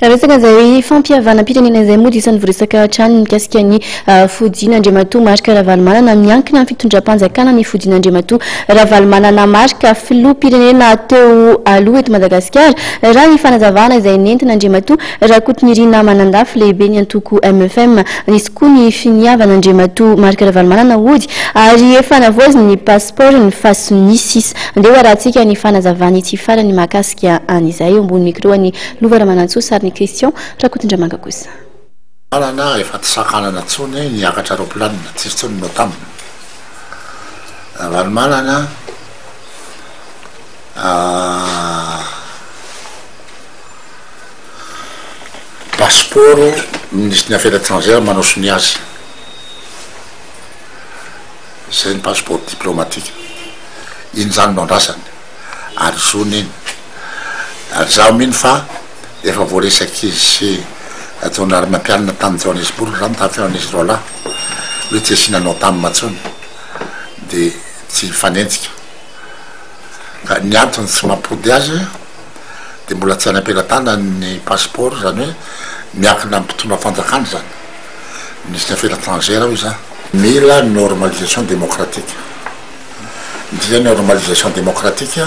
raha resaka zay fampiavana pirenena izay moa dia isan'ny voresaka hatrany mikasika ny fodian'Andriamatoa marika Ravalomanana miankina amin'ny fitondram-panjakana ny fodian'Andriamatoa Ravalomanana marika filoham-pirenena teo aloha eto Madagasikara raha ny fanazavana izay nentin'Andriamatoa Rakotonirina Manandafy lehibe ny antoko MFM nisy koa ny finiavan'Andriamatoa marika Ravalomanana ody ary efa navoaziny ny passeport ny fasony 6 andeha hoarantsika ny fanazavana ity farany mahakasika an'izay ambony micro ny Lova Ramanantsoa sary ny question Rakotondramanga kosa. Alana efa tsakanana tsony niakatra aeroplanina tsisy tsony notam. Ravalomanana passeport ministre des Affaires étrangères manao sony azy. C'est une passeport diplomatique. Iny zany no andrasany ary zony iny ary zaho mino fa efa voaresaky izy sy ataony ary mampianina tamin'ny Johannesburg zany tafian'izy roa lahy hoe tsy asinanao tamin'ny matsony dia tsy fanenjika ka ny antony tsy mampody azy dia mbola tsy hanam-pelatana ny passeport zany hoe miankina amin'ny mpitondra fanjakana zany ministre des Affaires étrangères io zany mila normalisation démocratique. Dia normalisation démocratique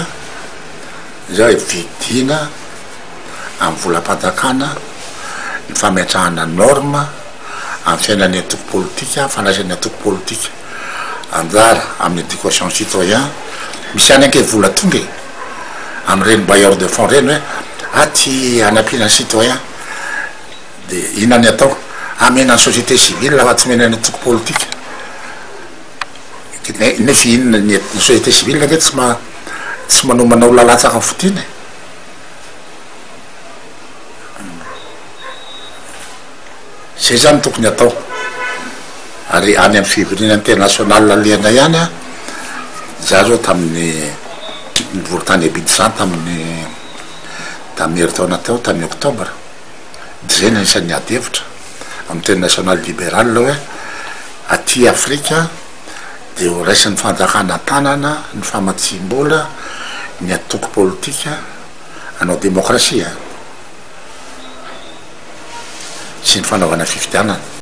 zay vidina amin'ny volam-panjakana ny fametrahana norma amin'ny fiainan'ny antoko politika fandraisan'ny antoko politika anjara amin'ny éducation citoyen misy any anke vola tonga amin'ireny bailleur de fonds reny hoe aty hanampiana citoyen dia inona ny atao amena ny société civile fa tsy mena ny antoko politika nefa inona ny société civile nge tsy manomanao lalatsaka fotiny zay zany tokony atao ary any amin'ny fivirina international alena ihany a za zao tamin'ny nivorotany Abidjan tamin'ny herintaona teo tamin'ny octobre dia zay nanisan'ny ady hevitra amin'ny teny national libéral hoe aty Afrika dia ho raisin'ny fanjakana tanana ny famatsim-bola ny atoko politika anao demokrasia sy ny fanaovana fifidianana